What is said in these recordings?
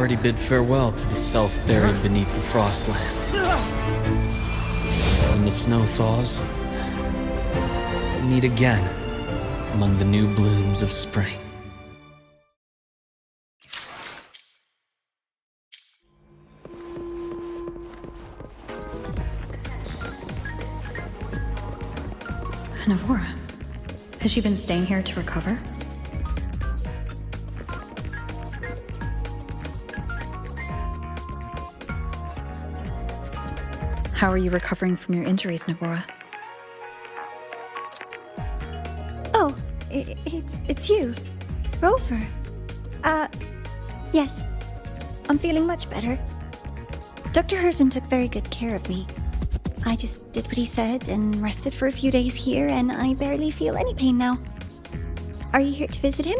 already bid farewell to the self buried beneath the frostlands. When the snow thaws, we'll meet again among the new blooms of spring. Navora, has she been staying here to recover? How are you recovering from your injuries, Navora? Oh, it's you, Rover. Yes. I'm feeling much better. Dr. Herssen took very good care of me. I just did what he said and rested for a few days here, and I barely feel any pain now. Are you here to visit him?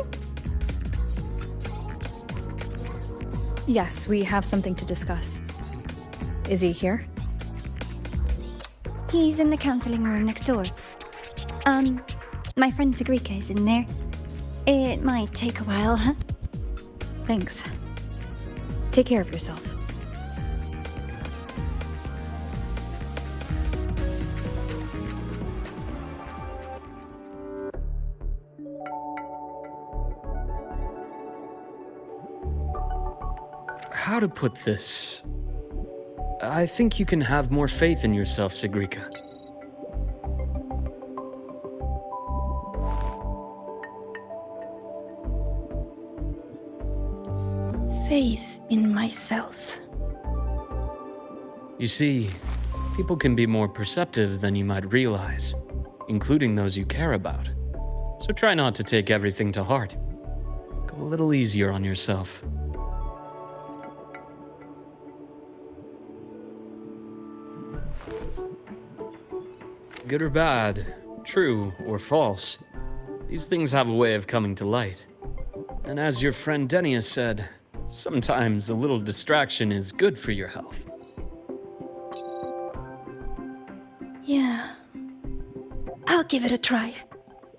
Yes, we have something to discuss. Is he here? He's in the counseling room next door. My friend Sigrika is in there. It might take a while, huh? Thanks. Take care of yourself. How to put this? I think you can have more faith in yourself, Sigrika. Faith in myself. You see, people can be more perceptive than you might realize, including those you care about. So try not to take everything to heart. Go a little easier on yourself. Good or bad, true or false, these things have a way of coming to light. And as your friend Denia said, sometimes a little distraction is good for your health. Yeah. I'll give it a try.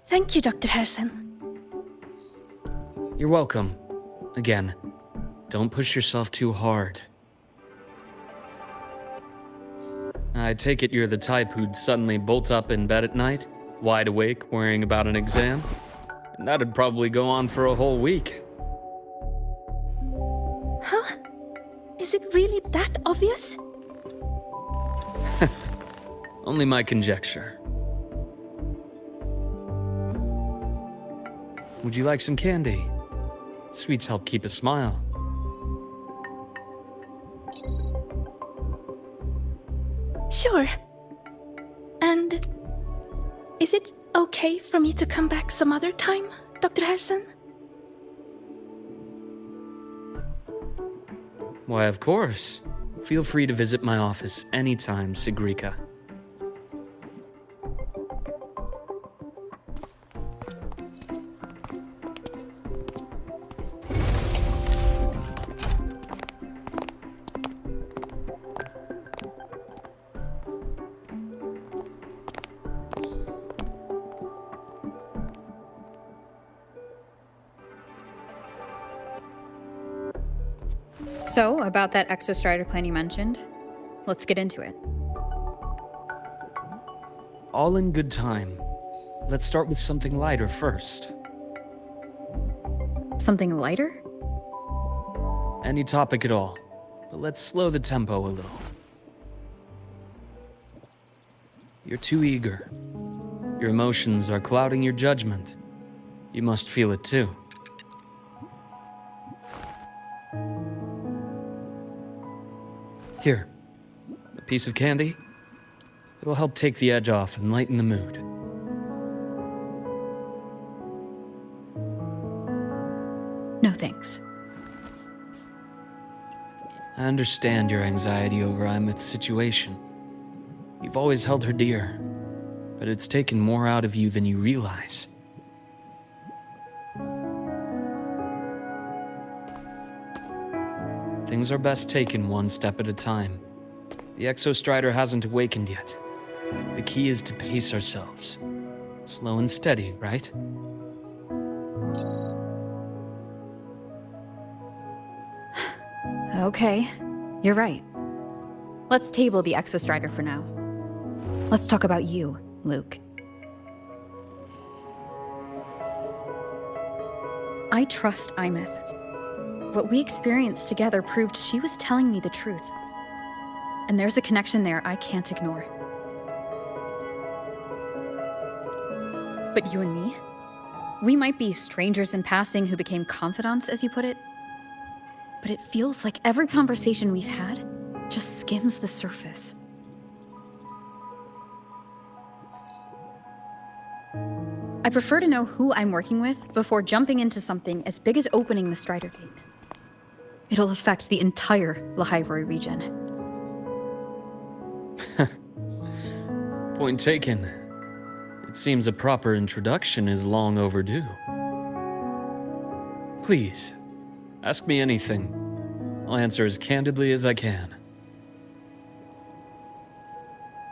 Thank you, Dr. Herssen. You're welcome. Again, don't push yourself too hard. I take it you're the type who'd suddenly bolt up in bed at night, wide awake, worrying about an exam? And that'd probably go on for a whole week. Huh? Is it really that obvious? Only my conjecture. Would you like some candy? Sweets help keep a smile. Sure. And is it okay for me to come back some other time, Dr. Herssen? Why, of course. Feel free to visit my office anytime, Sigrika. So, about that exostrider plan you mentioned, let's get into it. All in good time. Let's start with something lighter first. Something lighter? Any topic at all, but let's slow the tempo a little. You're too eager. Your emotions are clouding your judgment. You must feel it too. Here, a piece of candy. It'll help take the edge off and lighten the mood. No thanks. I understand your anxiety over Aemeath's situation. You've always held her dear, but it's taken more out of you than you realize. Things are best taken one step at a time. The Exostrider hasn't awakened yet. The key is to pace ourselves. Slow and steady, right? Okay, you're right. Let's table the Exostrider for now. Let's talk about you, Luke. I trust Aemeath. What we experienced together proved she was telling me the truth. And there's a connection there I can't ignore. But you and me? We might be strangers in passing who became confidants, as you put it. But it feels like every conversation we've had just skims the surface. I prefer to know who I'm working with before jumping into something as big as opening the Strider Gate. It'll affect the entire Lahairoi region. Point taken. It seems a proper introduction is long overdue. Please, ask me anything. I'll answer as candidly as I can.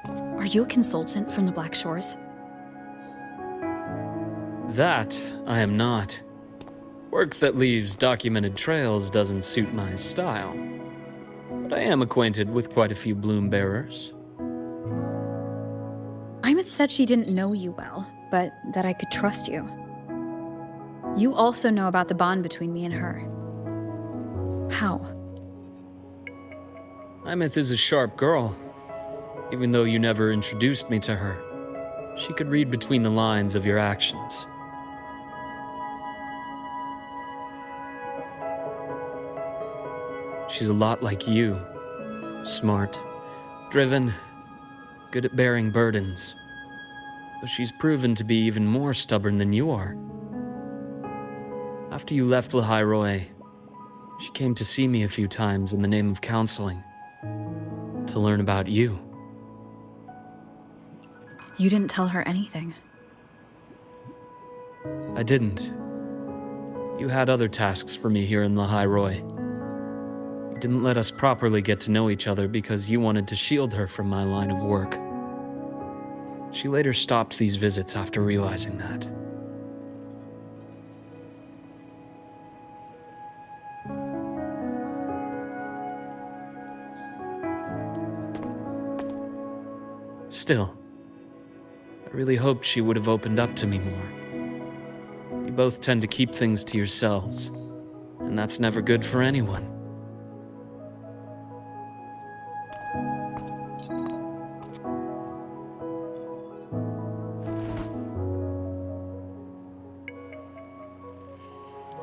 Are you a consultant from the Black Shores? That I am not. Work that leaves documented trails doesn't suit my style. But I am acquainted with quite a few bloom bearers. Aemeath said she didn't know you well, but that I could trust you. You also know about the bond between me and her. How? Aemeath is a sharp girl. Even though you never introduced me to her, she could read between the lines of your actions. She's a lot like you. Smart, driven, good at bearing burdens. Though she's proven to be even more stubborn than you are. After you left Lahairoi, she came to see me a few times in the name of counseling. To learn about you. You didn't tell her anything. I didn't. You had other tasks for me here in Lahairoi. You didn't let us properly get to know each other because you wanted to shield her from my line of work. She later stopped these visits after realizing that. Still, I really hoped she would have opened up to me more. You both tend to keep things to yourselves, and that's never good for anyone.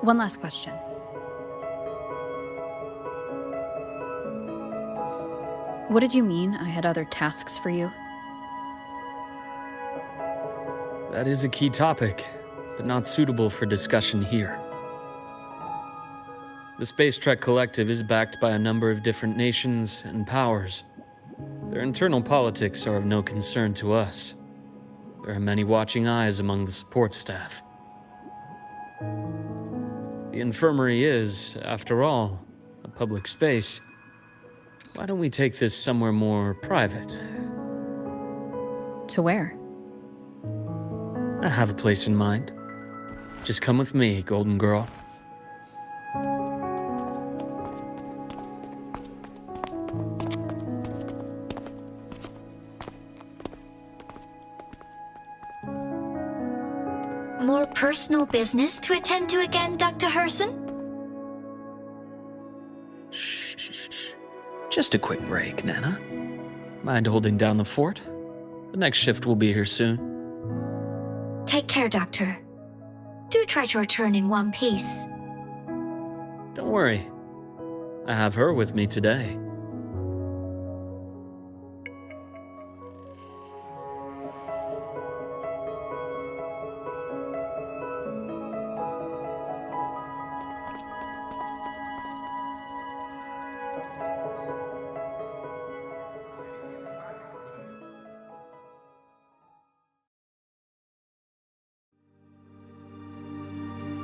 One last question. What did you mean I had other tasks for you? That is a key topic, but not suitable for discussion here. The Space Trek Collective is backed by a number of different nations and powers. Their internal politics are of no concern to us. There are many watching eyes among the support staff. The infirmary is, after all, a public space. Why don't we take this somewhere more private? To where? I have a place in mind. Just come with me, Golden Girl. More personal business to attend to again, Dr. Herssen? Shh. Just a quick break, Nana. Mind holding down the fort? The next shift will be here soon. Take care, Doctor. Do try to return in one piece. Don't worry. I have her with me today.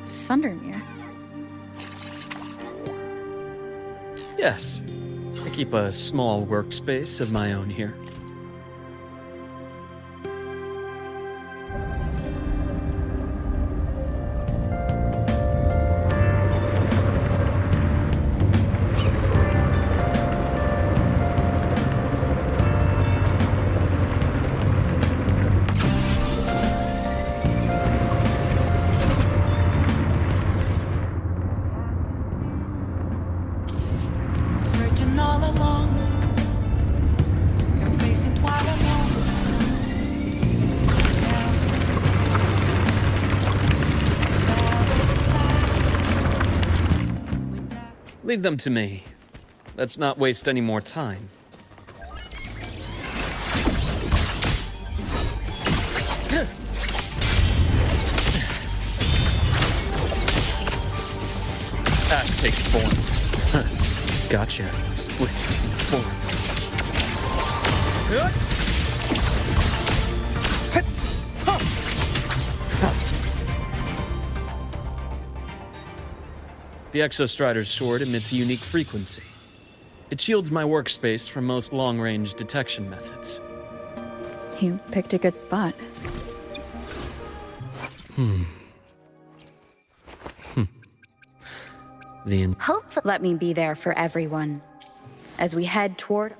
Sundermere? Yes. I keep a small workspace of my own here. Leave them to me. Let's not waste any more time. Ash takes form. Gotcha. Split form. The Exostrider's sword emits a unique frequency. It shields my workspace from most long-range detection methods. You picked a good spot. Hopefully. Let me be there for everyone as we head toward.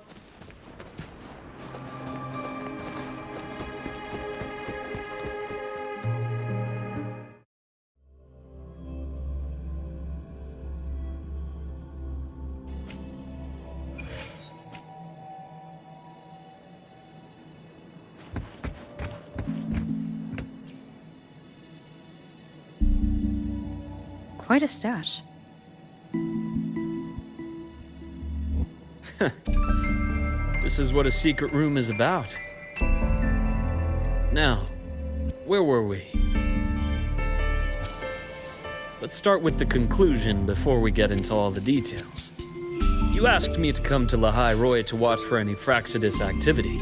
Quite a stash. This is what a secret room is about. Now, where were we? Let's start with the conclusion before we get into all the details. You asked me to come to Lahai Roy to watch for any Fraxidus activity.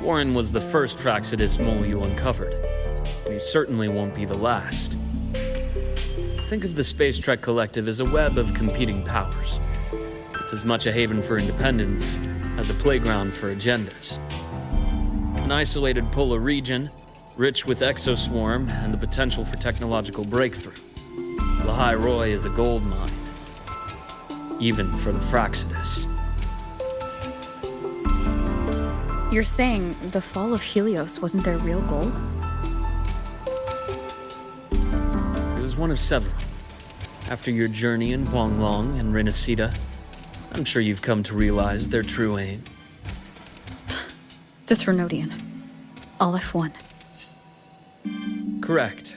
Warren was the first Fraxidus mole you uncovered, and he certainly won't be the last. Think of the Space Trek Collective as a web of competing powers. It's as much a haven for independence as a playground for agendas. An isolated polar region, rich with exoswarm and the potential for technological breakthrough. Lahai Roy is a gold mine, even for the Fraxidus. You're saying the fall of Helios wasn't their real goal? It was one of several. After your journey in Huanglong and Renacida, I'm sure you've come to realize their true aim. The Threnodian. Aleph 1. Correct.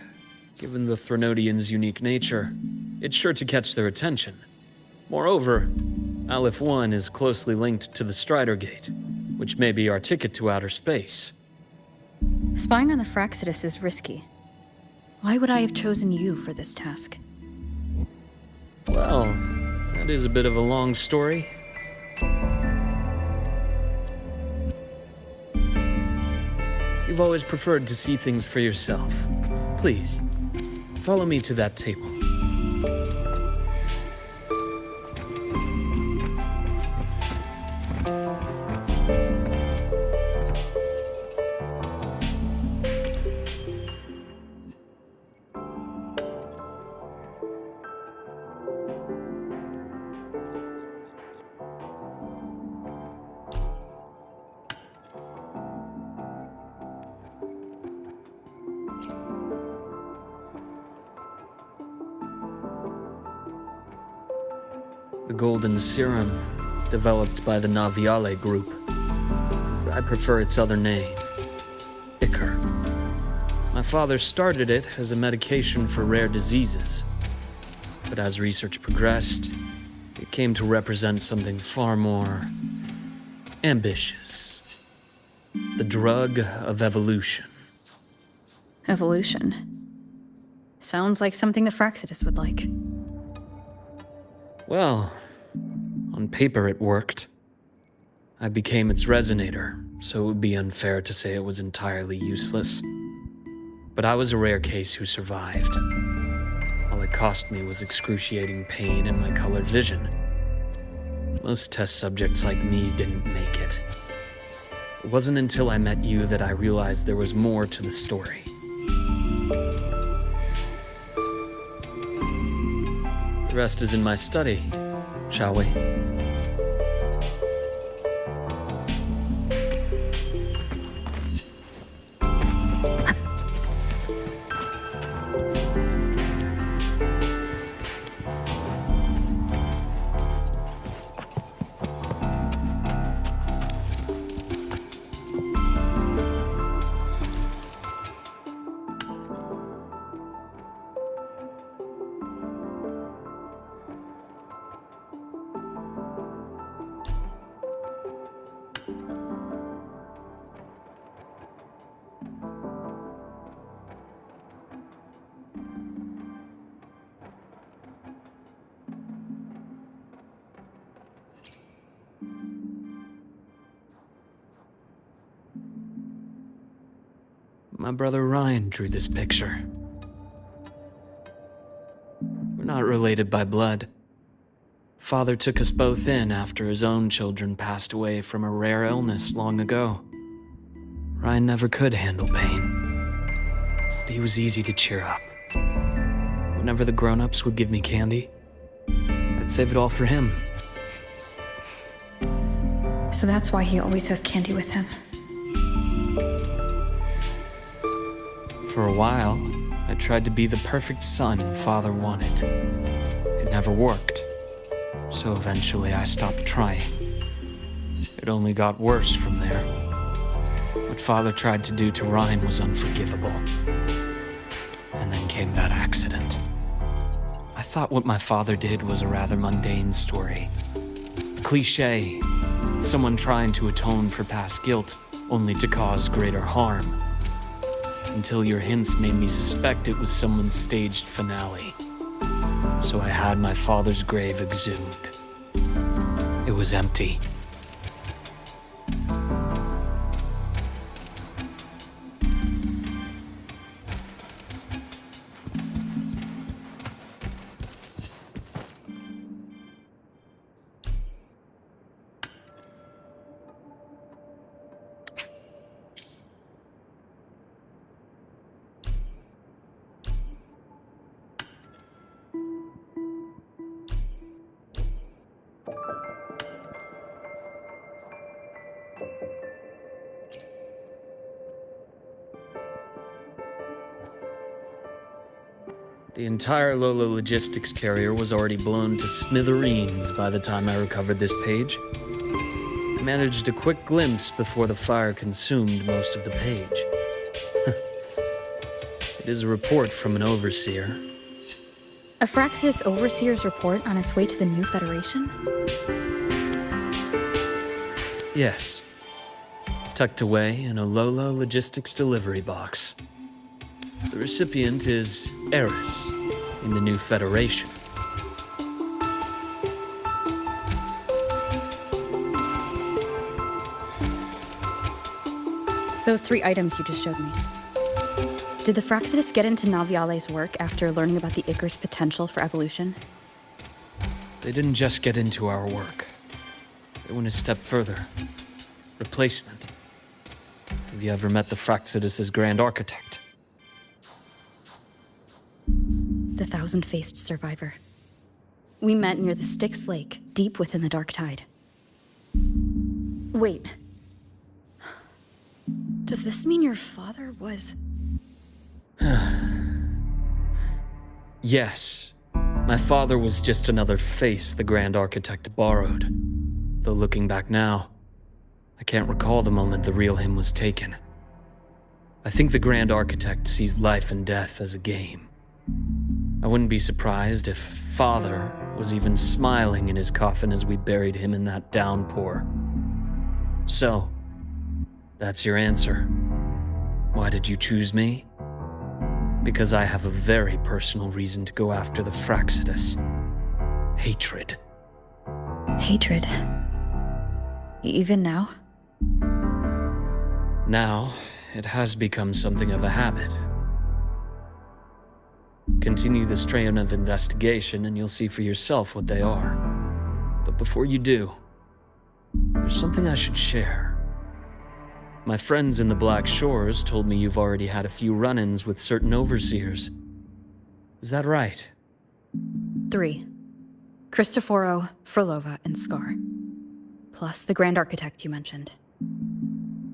Given the Threnodian's unique nature, it's sure to catch their attention. Moreover, Aleph 1 is closely linked to the Strider Gate, which may be our ticket to outer space. Spying on the Fraxidus is risky. Why would I have chosen you for this task? Well, that is a bit of a long story. You've always preferred to see things for yourself. Please, follow me to that table. The golden serum, developed by the Naviale group. I prefer its other name, Ichor. My father started it as a medication for rare diseases. But as research progressed, it came to represent something far more ambitious. The drug of evolution. Evolution. Sounds like something the Fraxidus would like. Well, on paper it worked. I became its resonator, so it would be unfair to say it was entirely useless. But I was a rare case who survived. All it cost me was excruciating pain and my colored vision. Most test subjects like me didn't make it. It wasn't until I met you that I realized there was more to the story. The rest is in my study, shall we? My brother Ryan drew this picture. We're not related by blood. Father took us both in after his own children passed away from a rare illness long ago. Ryan never could handle pain, but he was easy to cheer up. Whenever the grown-ups would give me candy, I'd save it all for him. So that's why he always has candy with him. For a while, I tried to be the perfect son Father wanted. It never worked, so eventually I stopped trying. It only got worse from there. What Father tried to do to Ryan was unforgivable. And then came that accident. I thought what my father did was a rather mundane story. Cliché, someone trying to atone for past guilt, only to cause greater harm. Until your hints made me suspect it was someone's staged finale. So I had my father's grave exhumed. It was empty. The entire Lola logistics carrier was already blown to smithereens by the time I recovered this page. I managed a quick glimpse before the fire consumed most of the page. It is a report from an overseer. A Fraxis Overseer's report on its way to the new Federation? Yes. Tucked away in a Lola logistics delivery box. The recipient is Eris in the new Federation. Those 3 items you just showed me. Did the Fraxidus get into Naviale's work after learning about the Icar's potential for evolution? They didn't just get into our work. They went a step further. Replacement. Have you ever met the Fraxidus's Grand Architect? The thousand-faced survivor. We met near the Styx Lake, deep within the Dark Tide. Wait. Does this mean your father was... Yes. My father was just another face the Grand Architect borrowed. Though looking back now, I can't recall the moment the real him was taken. I think the Grand Architect sees life and death as a game. I wouldn't be surprised if Father was even smiling in his coffin as we buried him in that downpour. So, that's your answer. Why did you choose me? Because I have a very personal reason to go after the Fraxidus. Hatred. Hatred? Even now? Now, it has become something of a habit. Continue this train of investigation and you'll see for yourself what they are. But before you do, there's something I should share. My friends in the Black Shores told me you've already had a few run-ins with certain overseers. Is that right? 3. Cristoforo, Frolova, and Scar. Plus the Grand Architect you mentioned.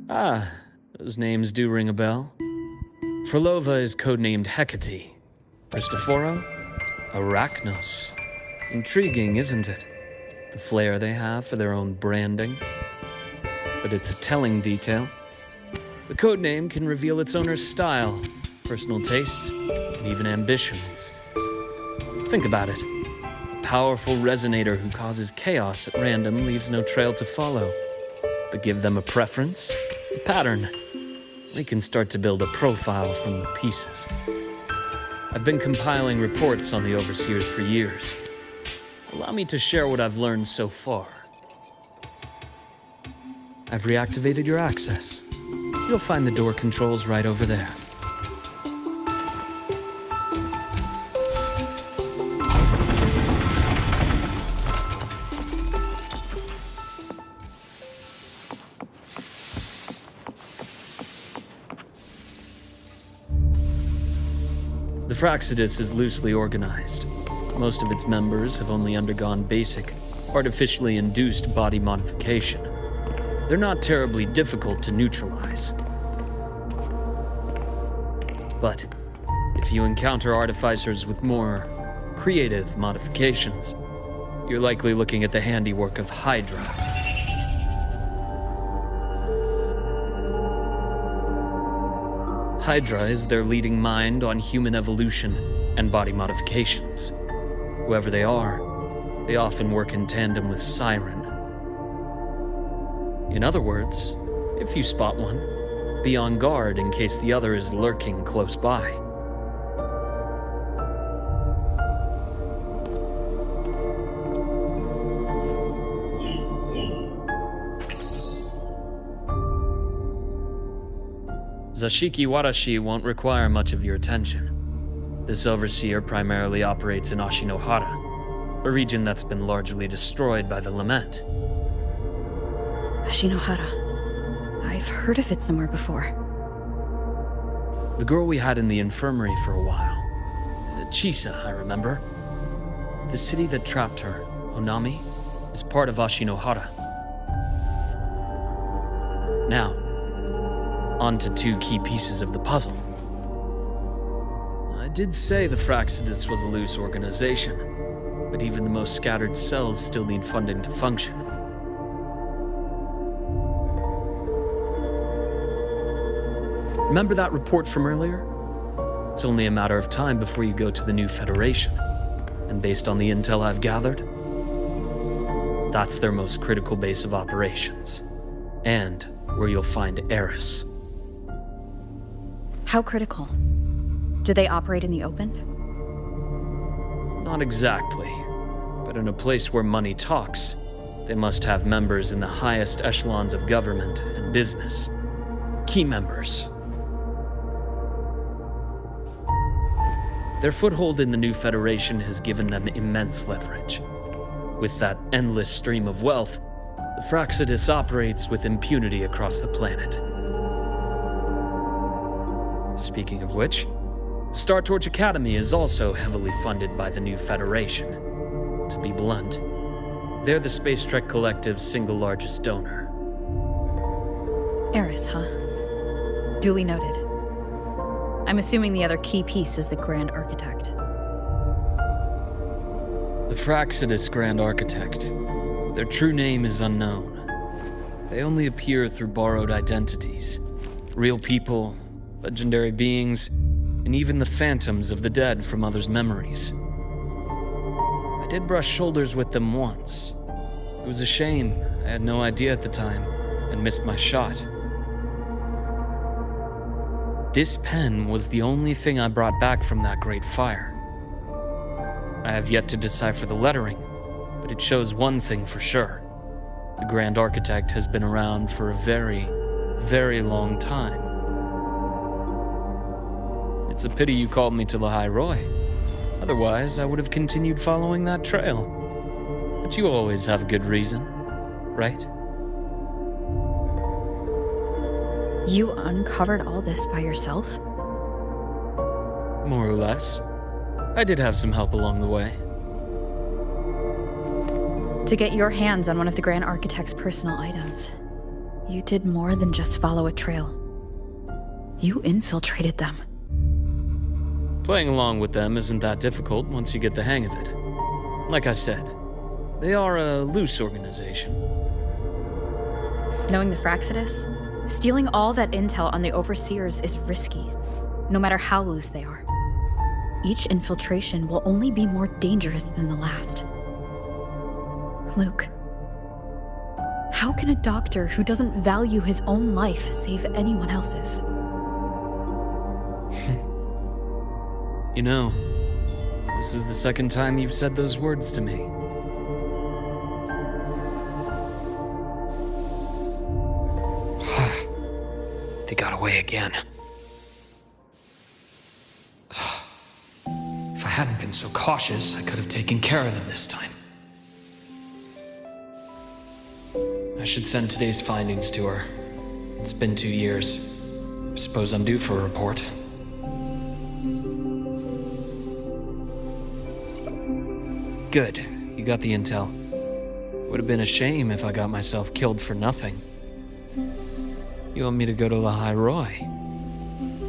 Ah, those names do ring a bell. Frolova is codenamed Hecate. Cristoforo? Arachnos. Intriguing, isn't it? The flair they have for their own branding. But it's a telling detail. The codename can reveal its owner's style, personal tastes, and even ambitions. Think about it. A powerful resonator who causes chaos at random leaves no trail to follow. But give them a preference, a pattern. They can start to build a profile from the pieces. I've been compiling reports on the Overseers for years. Allow me to share what I've learned so far. I've reactivated your access. You'll find the door controls right over there. The Fraxidus is loosely organized. Most of its members have only undergone basic, artificially induced body modification. They're not terribly difficult to neutralize. But if you encounter artificers with more creative modifications, you're likely looking at the handiwork of Hydra. Hydra is their leading mind on human evolution and body modifications. Whoever they are, they often work in tandem with Siren. In other words, if you spot one, be on guard in case the other is lurking close by. Zashiki Warashi won't require much of your attention. This overseer primarily operates in Ashinohara, a region that's been largely destroyed by the Lament. Ashinohara. I've heard of it somewhere before. The girl we had in the infirmary for a while. Chisa, I remember. The city that trapped her, Onami, is part of Ashinohara. Now, on to two key pieces of the puzzle. I did say the Fraxidus was a loose organization, but even the most scattered cells still need funding to function. Remember that report from earlier? It's only a matter of time before you go to the new Federation. And based on the intel I've gathered, that's their most critical base of operations. And where you'll find Eris. How critical? Do they operate in the open? Not exactly, but in a place where money talks, they must have members in the highest echelons of government and business. Key members. Their foothold in the new Federation has given them immense leverage. With that endless stream of wealth, the Fraxidus operates with impunity across the planet. Speaking of which, Star Torch Academy is also heavily funded by the new Federation. To be blunt, they're the Space Trek Collective's single largest donor. Eris, huh? Duly noted. I'm assuming the other key piece is the Grand Architect. The Fraxidus Grand Architect. Their true name is unknown. They only appear through borrowed identities. Real people, legendary beings, and even the phantoms of the dead from others' memories. I did brush shoulders with them once. It was a shame. I had no idea at the time, and missed my shot. This pen was the only thing I brought back from that great fire. I have yet to decipher the lettering, but it shows one thing for sure. The Grand Architect has been around for a very, very long time. It's a pity you called me to Lahai Roy. Otherwise, I would have continued following that trail. But you always have a good reason, right? You uncovered all this by yourself? More or less. I did have some help along the way. To get your hands on one of the Grand Architect's personal items, you did more than just follow a trail. You infiltrated them. Playing along with them isn't that difficult once you get the hang of it. Like I said, they are a loose organization. Knowing the Fraxidus, stealing all that intel on the Overseers is risky, no matter how loose they are. Each infiltration will only be more dangerous than the last. Luke, how can a doctor who doesn't value his own life save anyone else's? You know, this is the second time you've said those words to me. Think away again. If I hadn't been so cautious, I could have taken care of them this time. I should send today's findings to her. It's been 2 years. I suppose I'm due for a report. Good. You got the intel. Would have been a shame if I got myself killed for nothing. You want me to go to the High Roy?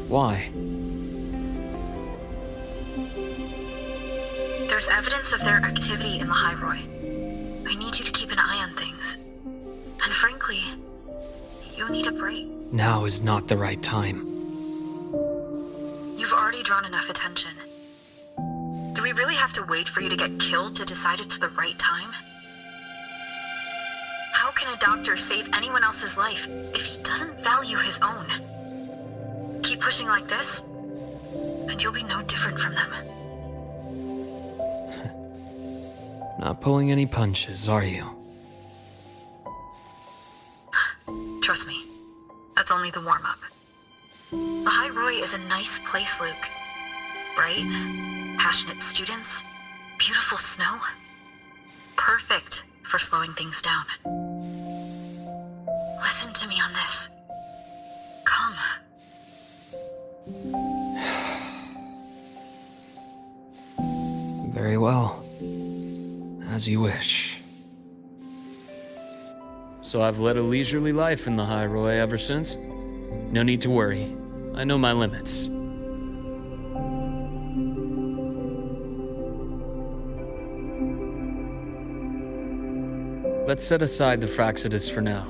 Why? There's evidence of their activity in the High Roy. I need you to keep an eye on things. And frankly, you need a break. Now is not the right time. You've already drawn enough attention. Do we really have to wait for you to get killed to decide it's the right time? How can a doctor save anyone else's life if he doesn't value his own? Keep pushing like this, and you'll be no different from them. Not pulling any punches, are you? Trust me, that's only the warm-up. The High Roy is a nice place, Luke. Bright, passionate students, beautiful snow. Perfect for slowing things down. Listen to me on this. Come. Very well. As you wish. So I've led a leisurely life in the High Roy ever since. No need to worry. I know my limits. Let's set aside the Fraccidus for now.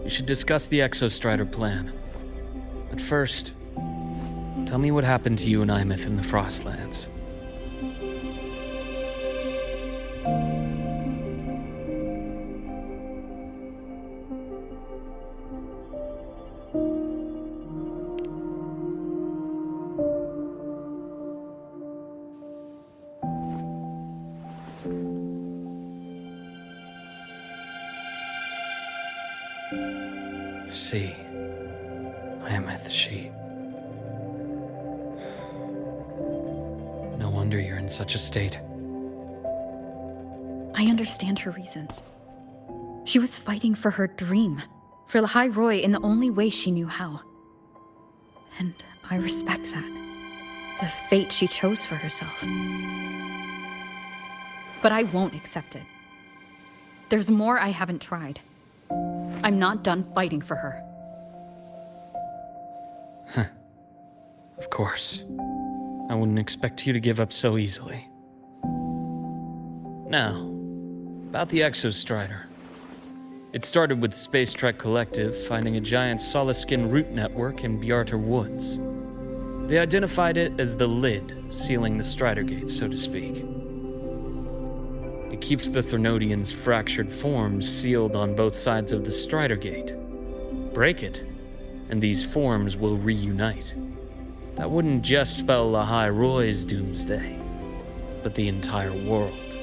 We should discuss the Exostrider plan. But first, tell me what happened to you and Aemeath in the Frostlands. I see. Aemeath, she... No wonder you're in such a state. I understand her reasons. She was fighting for her dream, for the High Roy in the only way she knew how. And I respect that. The fate she chose for herself. But I won't accept it. There's more I haven't tried. I'm not done fighting for her. Of course. I wouldn't expect you to give up so easily. Now, about the Exostrider. It started with the Space Trek Collective finding a giant Solaskin root network in Bjartar Woods. They identified it as the lid, sealing the Strider Gate, so to speak. It keeps the Threnodians' fractured forms sealed on both sides of the Strider Gate. Break it, and these forms will reunite. That wouldn't just spell the High Roy's doomsday, but the entire world.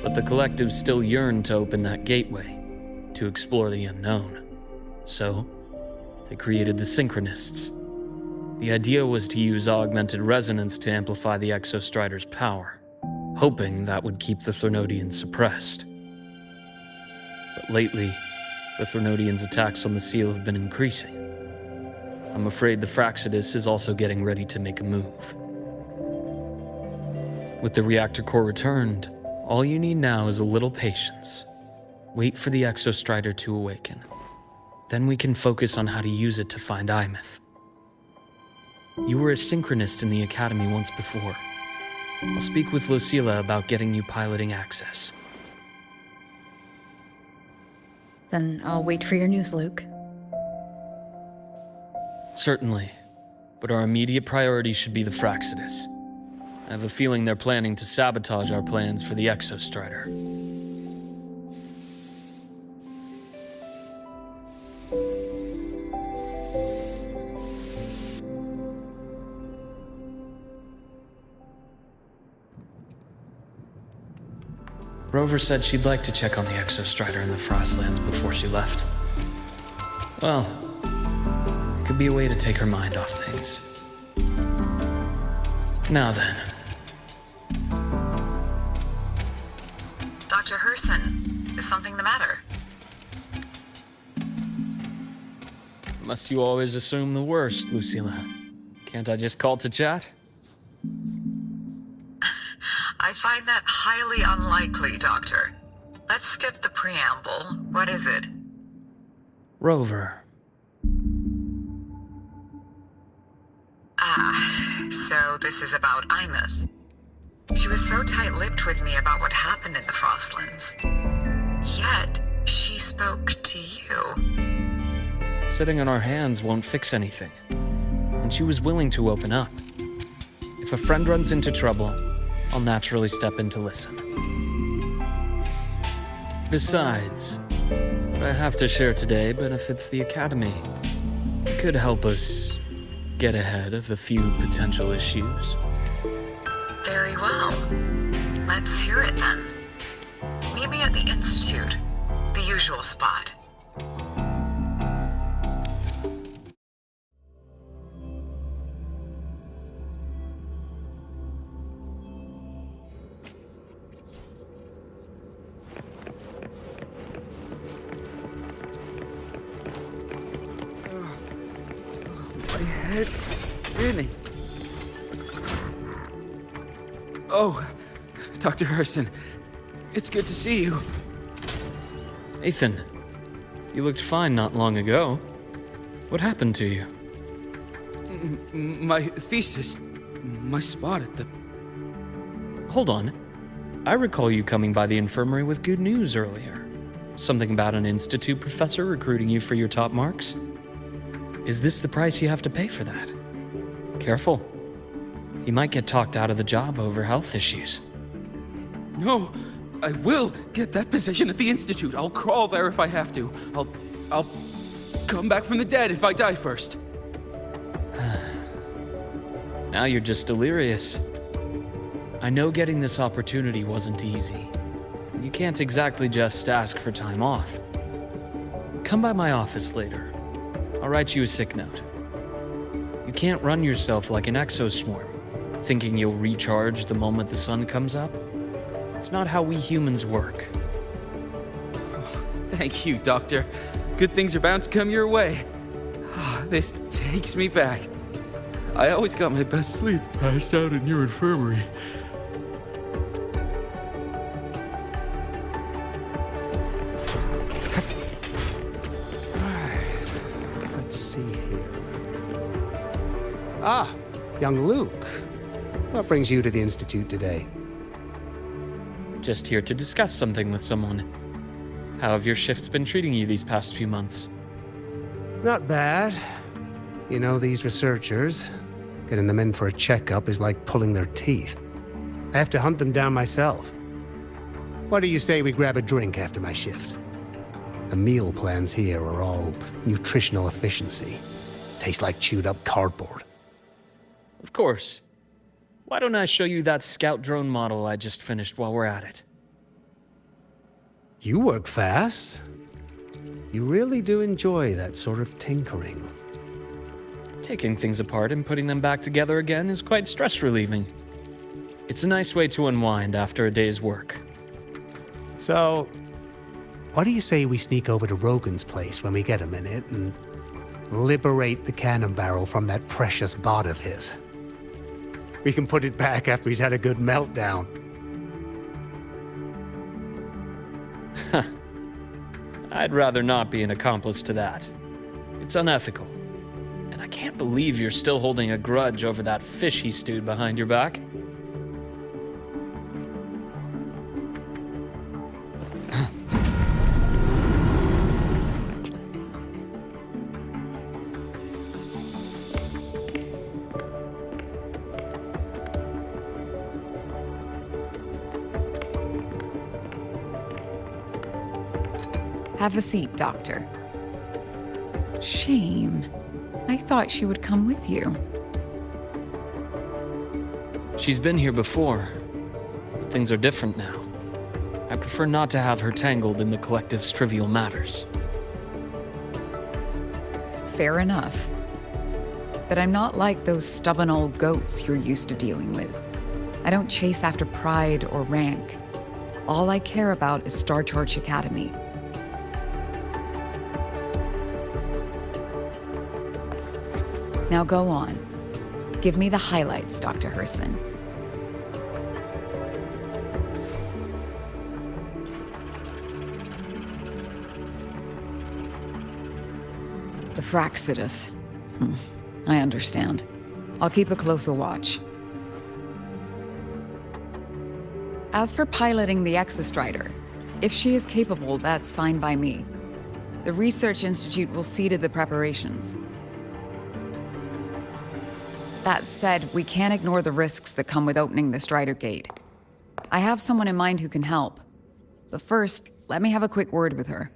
But the Collective still yearned to open that gateway, to explore the unknown. So, they created the Synchronists. The idea was to use augmented resonance to amplify the Exostrider's power, hoping that would keep the Threnodians suppressed. But lately, the Threnodians' attacks on the seal have been increasing. I'm afraid the Fraccidus is also getting ready to make a move. With the reactor core returned, all you need now is a little patience. Wait for the Exostrider to awaken. Then we can focus on how to use it to find Aemeath. You were a synchronist in the Academy once before. I'll speak with Lucilla about getting you piloting access. Then I'll wait for your news, Luke. Certainly, but our immediate priority should be the Fraccidus. I have a feeling they're planning to sabotage our plans for the Exostrider. Rover said she'd like to check on the Exostrider in the Frostlands before she left. Well, could be a way to take her mind off things. Now then. Dr. Herssen, is something the matter? Must you always assume the worst, Lucilla? Can't I just call to chat? I find that highly unlikely, Doctor. Let's skip the preamble. What is it? Rover. Ah, so this is about Aemeath. She was so tight-lipped with me about what happened in the Frostlands. Yet, she spoke to you. Sitting on our hands won't fix anything. And she was willing to open up. If a friend runs into trouble, I'll naturally step in to listen. Besides, what I have to share today benefits the Academy. It could help us get ahead of a few potential issues. Very well. Let's hear it then. Meet me at the Institute, the usual spot. My head's spinning. Oh, Dr. Herssen, it's good to see you. Ethan, you looked fine not long ago. What happened to you? My thesis, my spot at the... Hold on. I recall you coming by the infirmary with good news earlier. Something about an institute professor recruiting you for your top marks? Is this the price you have to pay for that? Careful. He might get talked out of the job over health issues. No, I will get that position at the Institute. I'll crawl there if I have to. I'll come back from the dead if I die first. Now you're just delirious. I know getting this opportunity wasn't easy. You can't exactly just ask for time off. Come by my office later. I'll write you a sick note. You can't run yourself like an exoswarm, thinking you'll recharge the moment the sun comes up. It's not how we humans work. Oh, thank you, Doctor. Good things are bound to come your way. This takes me back. I always got my best sleep passed out in your infirmary. Let's see here. Ah, young Luke. What brings you to the Institute today? Just here to discuss something with someone. How have your shifts been treating you these past few months? Not bad. You know, these researchers, getting them in for a checkup is like pulling their teeth. I have to hunt them down myself. What do you say we grab a drink after my shift? The meal plans here are all nutritional efficiency. Taste like chewed up cardboard. Of course. Why don't I show you that scout drone model I just finished while we're at it? You work fast. You really do enjoy that sort of tinkering. Taking things apart and putting them back together again is quite stress-relieving. It's a nice way to unwind after a day's work. So, what do you say we sneak over to Rogan's place when we get a minute and liberate the cannon barrel from that precious bot of his? We can put it back after he's had a good meltdown. I'd rather not be an accomplice to that. It's unethical. And I can't believe you're still holding a grudge over that fish he stewed behind your back. Have a seat, Doctor. Shame. I thought she would come with you. She's been here before, but things are different now. I prefer not to have her tangled in the collective's trivial matters. Fair enough. But I'm not like those stubborn old goats you're used to dealing with. I don't chase after pride or rank. All I care about is Star Torch Academy. Now go on. Give me the highlights, Dr. Herssen. The Fraxidus. I understand. I'll keep a closer watch. As for piloting the Exostrider, if she is capable, that's fine by me. The Research Institute will see to the preparations. That said, we can't ignore the risks that come with opening the Strider Gate. I have someone in mind who can help. But first, let me have a quick word with her.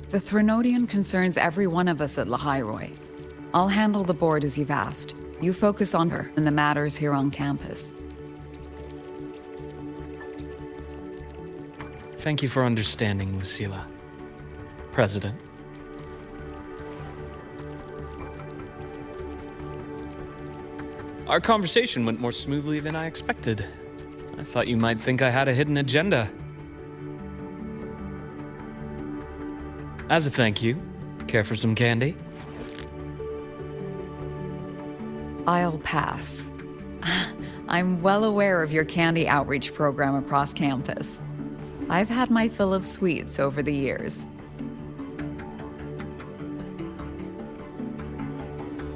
The Threnodian concerns every one of us at Lahairoi. I'll handle the board as you've asked. You focus on her and the matters here on campus. Thank you for understanding, Lucilla. President. Our conversation went more smoothly than I expected. I thought you might think I had a hidden agenda. As a thank you, care for some candy? I'll pass. I'm well aware of your candy outreach program across campus. I've had my fill of sweets over the years.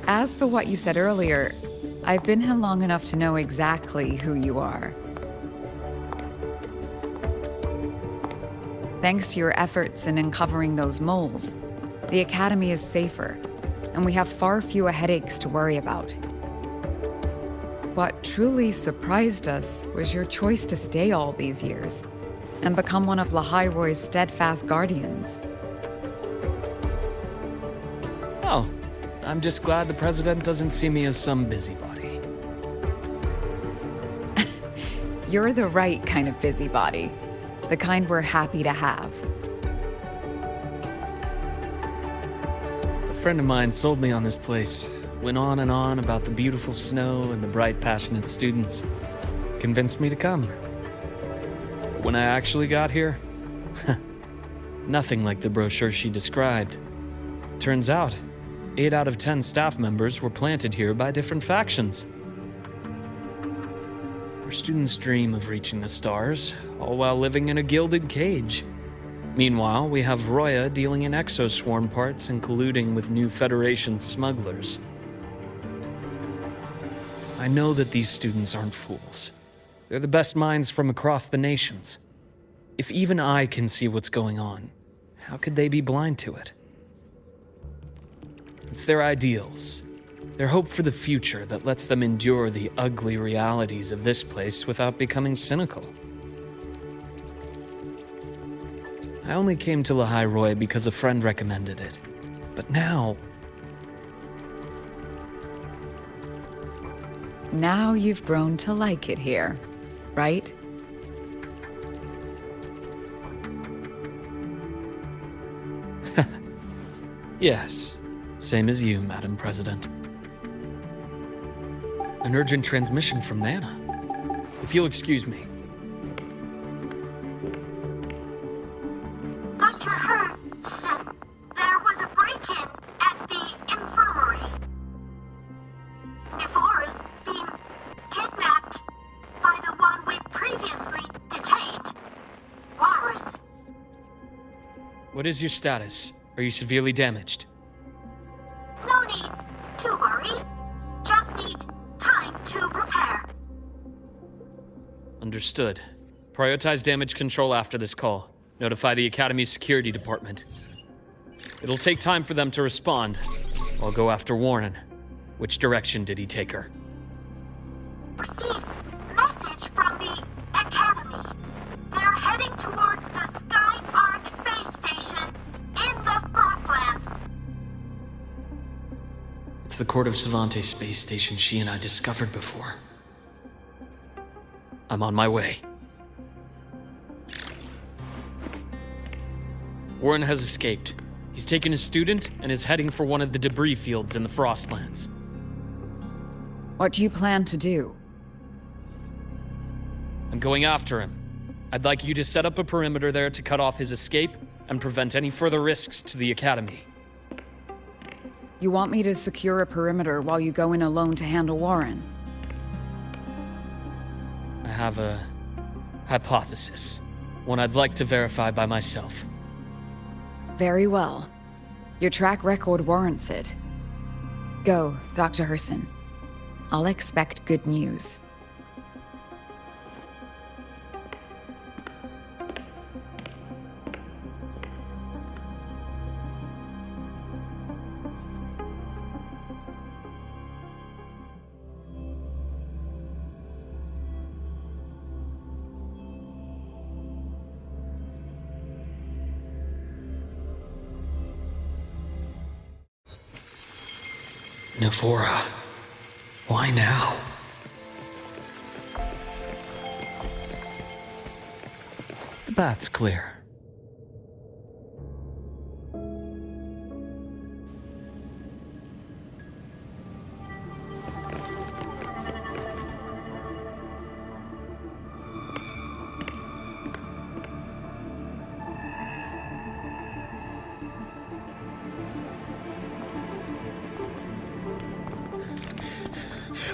As for what you said earlier, I've been here long enough to know exactly who you are. Thanks to your efforts in uncovering those moles, the Academy is safer, and we have far fewer headaches to worry about. What truly surprised us was your choice to stay all these years and become one of Lahairoi's steadfast guardians. Oh, I'm just glad the President doesn't see me as some busybody. You're the right kind of busybody. The kind we're happy to have. A friend of mine sold me on this place. Went on and on about the beautiful snow and the bright, passionate students. Convinced me to come. But when I actually got here, nothing like the brochure she described. Turns out, 8 out of 10 staff members were planted here by different factions. Our students dream of reaching the stars, all while living in a gilded cage. Meanwhile, we have Roya dealing in exoswarm parts and colluding with new Federation smugglers. I know that these students aren't fools. They're the best minds from across the nations. If even I can see what's going on, how could they be blind to it? It's their ideals, their hope for the future that lets them endure the ugly realities of this place without becoming cynical. I only came to Lahairoi because a friend recommended it. But now... Now you've grown to like it here, right? Yes, same as you, Madam President. An urgent transmission from Nana. If you'll excuse me. Dr. Herssen, there was a break-in at the infirmary. Nevora's been kidnapped by the one we previously detained, Warren. What is your status? Are you severely damaged? No need to worry. Just need time to repair. Understood. Prioritize damage control after this call. Notify the Academy's security department. It'll take time for them to respond. I'll go after Warren. Which direction did he take her? Received message from the Academy. They're heading towards the Sky Arc space station in the Frostlands. It's the Court of Savante space station she and I discovered before. I'm on my way. Warren has escaped. He's taken a student and is heading for one of the debris fields in the Frostlands. What do you plan to do? I'm going after him. I'd like you to set up a perimeter there to cut off his escape and prevent any further risks to the Academy. You want me to secure a perimeter while you go in alone to handle Warren? I have a hypothesis, one I'd like to verify by myself. Very well. Your track record warrants it. Go, Dr. Herssen. I'll expect good news. Nevora, why now? The bath's clear.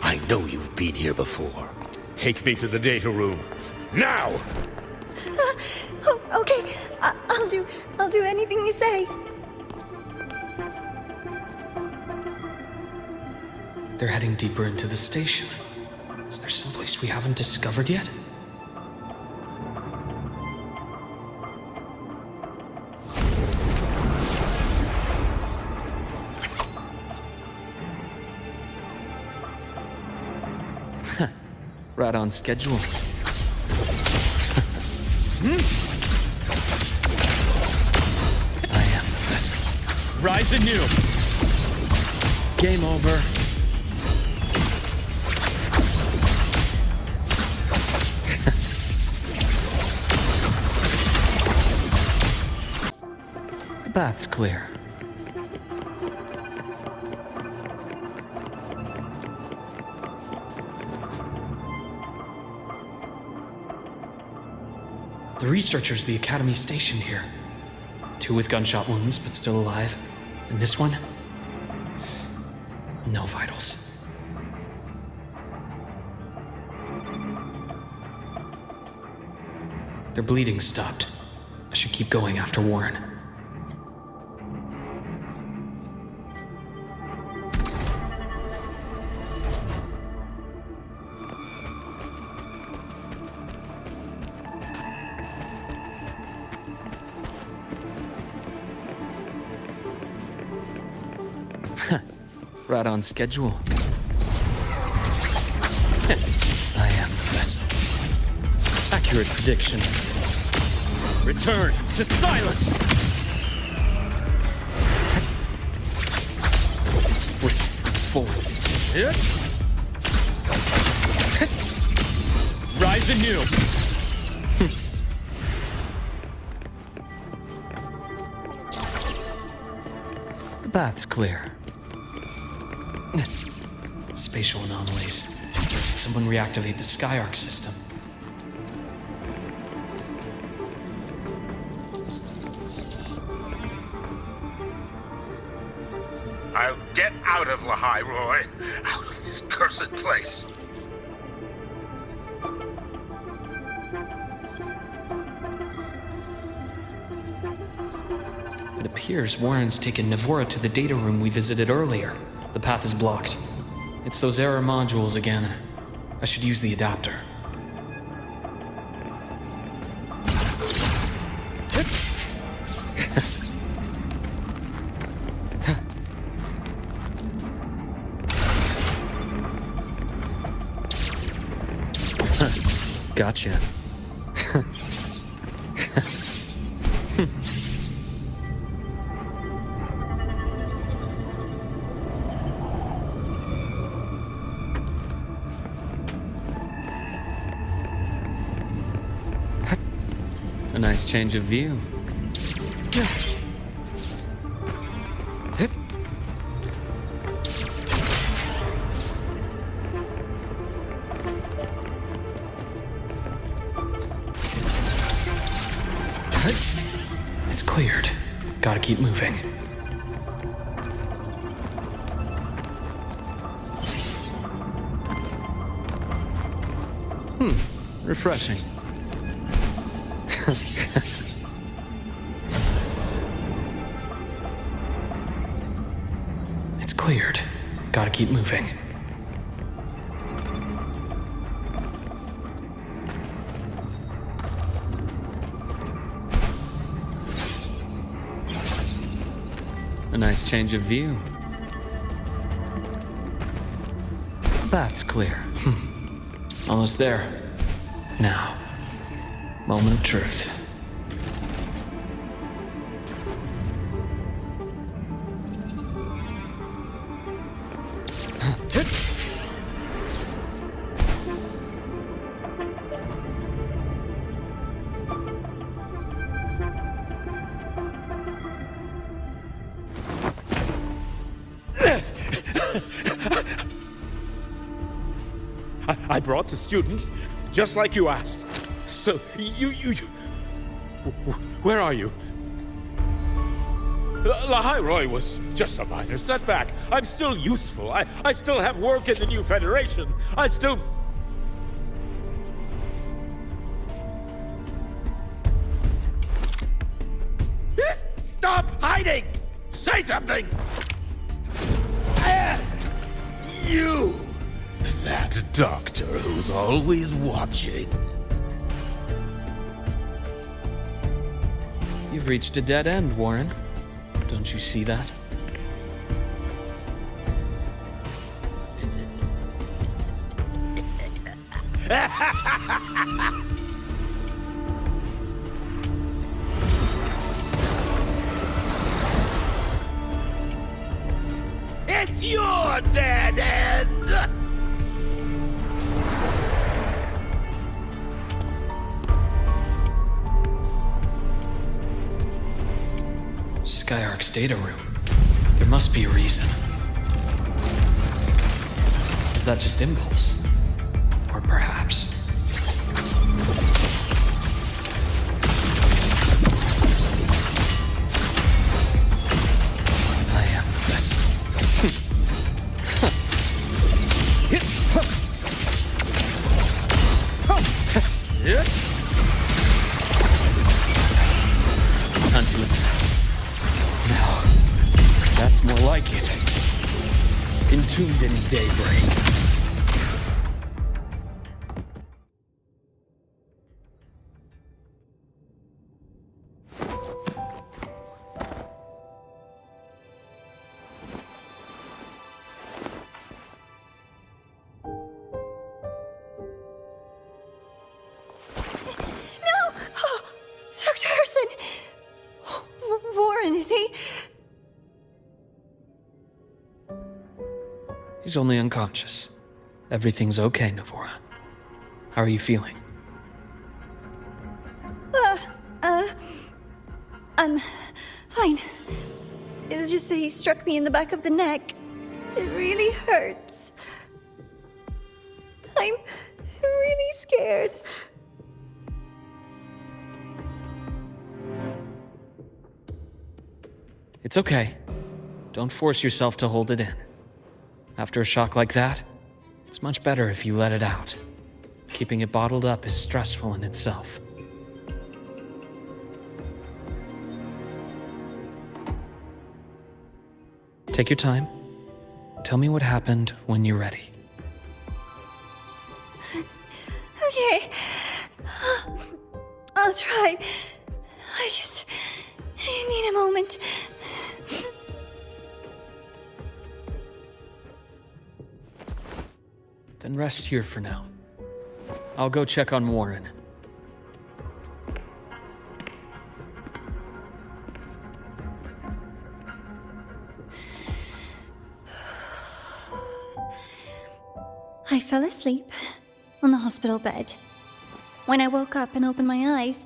I know you've been here before. Take me to the data room. Now! Oh, okay. I'll do anything you say. They're heading deeper into the station. Is there someplace we haven't discovered yet? Right on schedule. I am the best. Rise anew! Game over. The bath's clear. The researchers the Academy stationed here. 2 with gunshot wounds, but still alive. And this one? No vitals. Their bleeding stopped. I should keep going after Warren. Right on schedule. I am the vessel. Accurate prediction. Return to silence! Split forward. Rise anew! The bath's clear. Spatial anomalies. Did someone reactivate the Skyarc system? I'll get out of Lahai, Roy. Out of this cursed place. It appears Warren's taken Nevora to the data room we visited earlier. The path is blocked. It's those error modules again. I should use the adapter. Gotcha. A nice change of view. Gotta keep moving. Refreshing. It's cleared. Gotta keep moving. A nice change of view. That's clear. Almost there. Now, moment of truth. I brought the student, just like you asked. So, you... Where are you? Lahairoi was just a minor setback. I'm still useful. I still have work in the new Federation. I still... Stop hiding! Say something! You! That doctor who's always watching. You've reached a dead end, Warren. Don't you see that? It's your dead end! Skyark's data room. There must be a reason. Is that just impulse? Or perhaps... I am the best. Unto it. No, that's more like it. Entombed in daybreak. Dr. Herssen! Warren, is he? He's only unconscious. Everything's okay, Navora. How are you feeling? I'm fine. It's just that he struck me in the back of the neck. It really hurts. I'm really scared. It's okay. Don't force yourself to hold it in. After a shock like that, it's much better if you let it out. Keeping it bottled up is stressful in itself. Take your time. Tell me what happened when you're ready. Okay. I'll try. I need a moment. Then rest here for now. I'll go check on Warren. I fell asleep on the hospital bed. When I woke up and opened my eyes,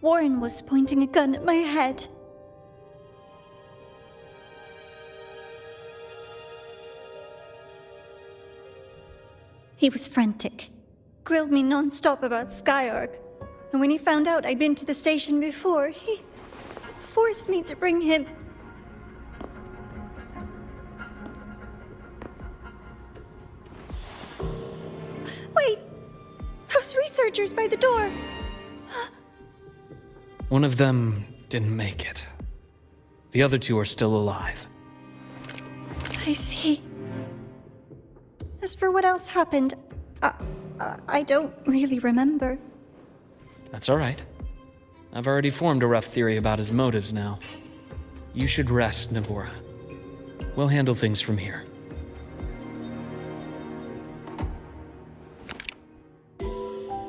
Warren was pointing a gun at my head. He was frantic, grilled me non-stop about Skyark, and when he found out I'd been to the station before, he forced me to bring him. Wait! Those researchers by the door! One of them didn't make it. The other two are still alive. I see. As for what else happened, I don't really remember. That's all right. I've already formed a rough theory about his motives now. You should rest, Navora. We'll handle things from here.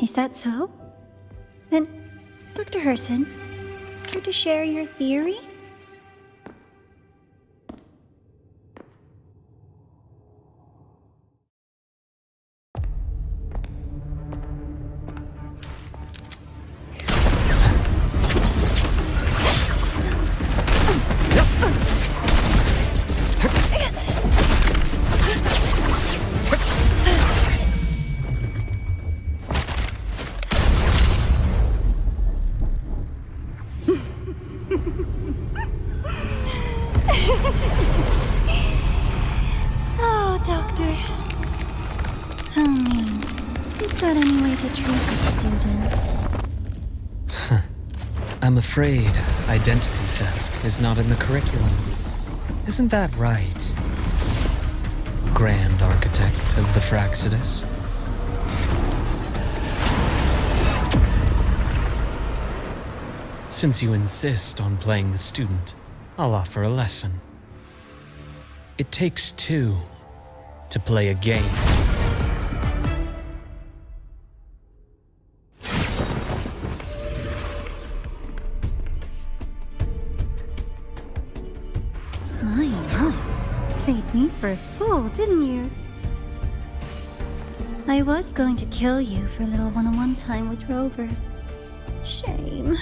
Is that so? Then, Dr. Herssen, care to share your theory? Oh, Doctor. How mean. Is that any way to treat a student? I'm afraid identity theft is not in the curriculum. Isn't that right, Grand Architect of the Fraxidus? Since you insist on playing the student, I'll offer a lesson. It takes two to play a game. My, played me for a fool, didn't you? I was going to kill you for a little one-on-one time with Rover. Shame.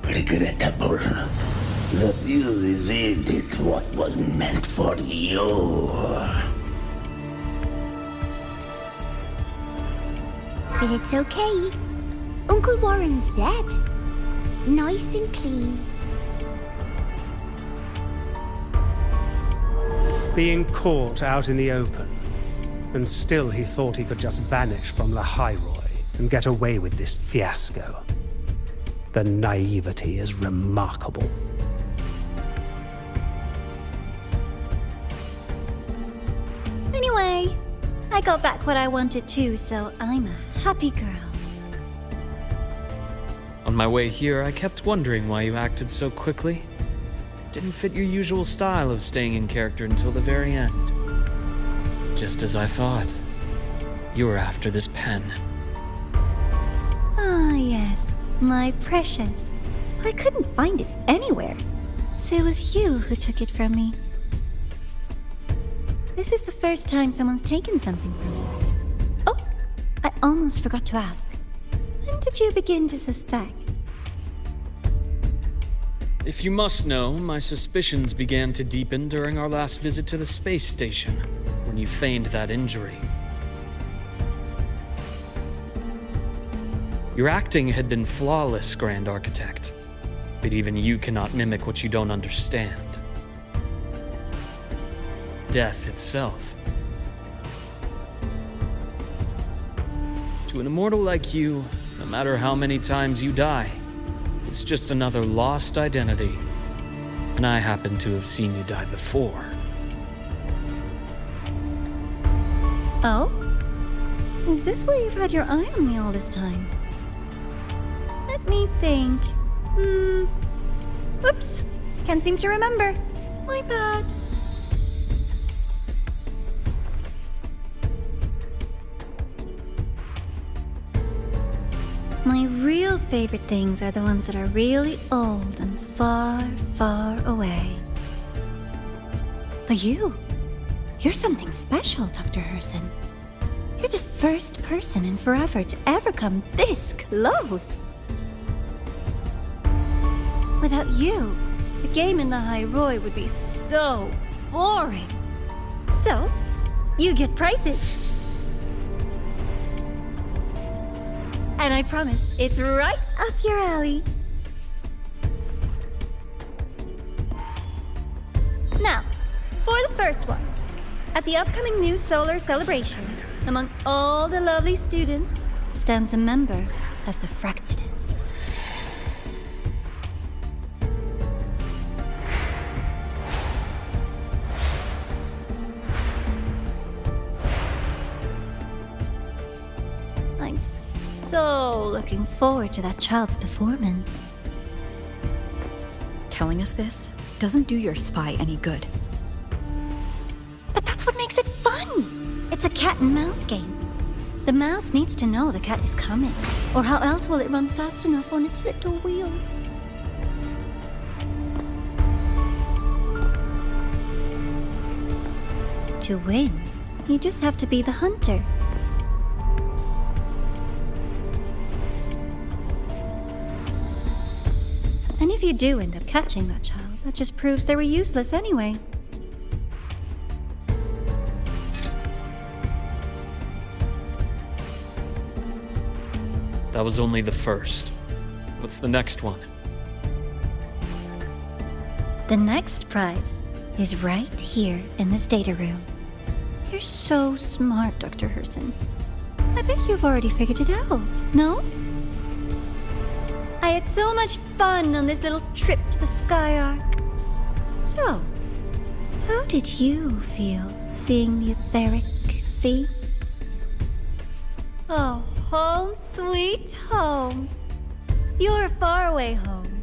Regrettable that you evaded what was meant for you. But it's okay. Uncle Warren's dead. Nice and clean. Being caught out in the open, and still he thought he could just vanish from the High Roy and get away with this fiasco. The naivety is remarkable. Anyway, I got back what I wanted too, so I'm a happy girl. On my way here, I kept wondering why you acted so quickly. Didn't fit your usual style of staying in character until the very end. Just as I thought. You were after this pen. Ah, yes, my precious. I couldn't find it anywhere, so it was you who took it from me. This is the first time someone's taken something from me. Oh, I almost forgot to ask. When did you begin to suspect? If you must know, my suspicions began to deepen during our last visit to the space station, when you feigned that injury. Your acting had been flawless, Grand Architect, but even you cannot mimic what you don't understand. Death itself. To an immortal like you, no matter how many times you die, it's just another lost identity. And I happen to have seen you die before. Oh? Is this why you've had your eye on me all this time? Let me think. Whoops. Can't seem to remember. My bad. My real favorite things are the ones that are really old and far, far away. But you're something special, Dr. Herssen. You're the first person in forever to ever come this close. Without you, the game in the High Roy would be so boring. So, you get prizes. And I promise, it's right up your alley. Now, for the first one. At the upcoming new solar celebration, among all the lovely students, stands a member of the Français. I'm so looking forward to that child's performance. Telling us this doesn't do your spy any good. But that's what makes it fun! It's a cat and mouse game. The mouse needs to know the cat is coming, or how else will it run fast enough on its little wheel? To win, you just have to be the hunter. And if you do end up catching that child, that just proves they were useless anyway. That was only the first. What's the next one? The next prize is right here in this data room. You're so smart, Dr. Herssen. I bet you've already figured it out, no? I had so much fun on this little trip to the Sky Arc. So, how did you feel seeing the etheric sea? Oh, home sweet home. Your faraway home.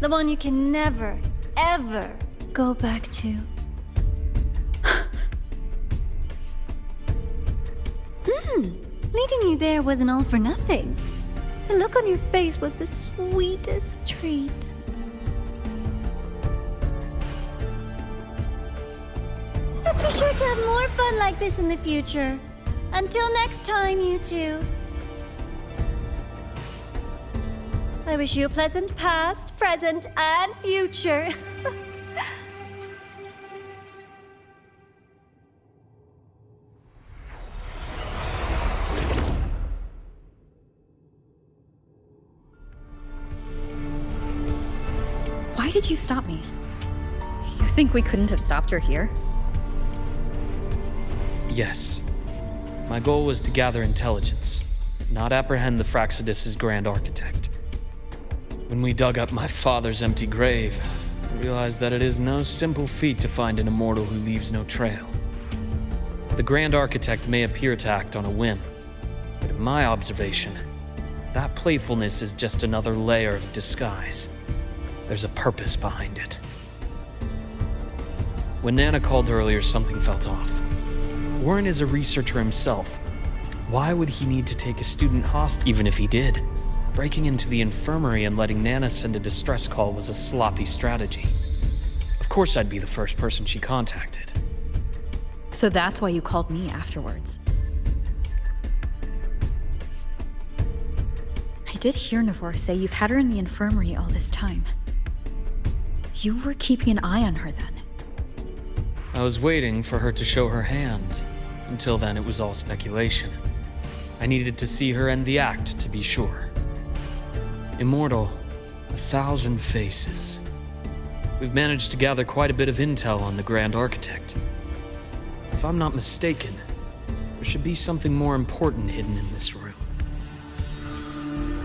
The one you can never, ever go back to. Leading you there wasn't all for nothing. The look on your face was the sweetest treat. Let's be sure to have more fun like this in the future. Until next time, you two. I wish you a pleasant past, present, and future. Why did you stop me? You think we couldn't have stopped her here? Yes. My goal was to gather intelligence, not apprehend the Fraxidus' grand architect. When we dug up my father's empty grave, I realized that it is no simple feat to find an immortal who leaves no trail. The grand architect may appear to act on a whim, but in my observation, that playfulness is just another layer of disguise. There's a purpose behind it. When Nana called earlier, something felt off. Warren is a researcher himself. Why would he need to take a student hostage, even if he did? Breaking into the infirmary and letting Nana send a distress call was a sloppy strategy. Of course I'd be the first person she contacted. So that's why you called me afterwards. I did hear Nouveau say you've had her in the infirmary all this time. You were keeping an eye on her then. I was waiting for her to show her hand. Until then, it was all speculation. I needed to see her end the act to be sure. Immortal, 1,000 faces. We've managed to gather quite a bit of intel on the Grand Architect. If I'm not mistaken, there should be something more important hidden in this room.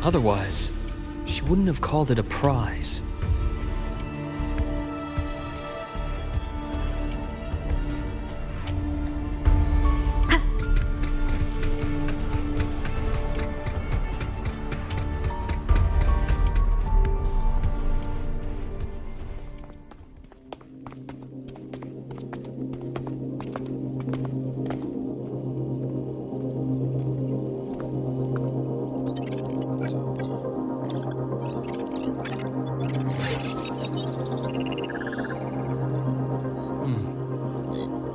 Otherwise, she wouldn't have called it a prize.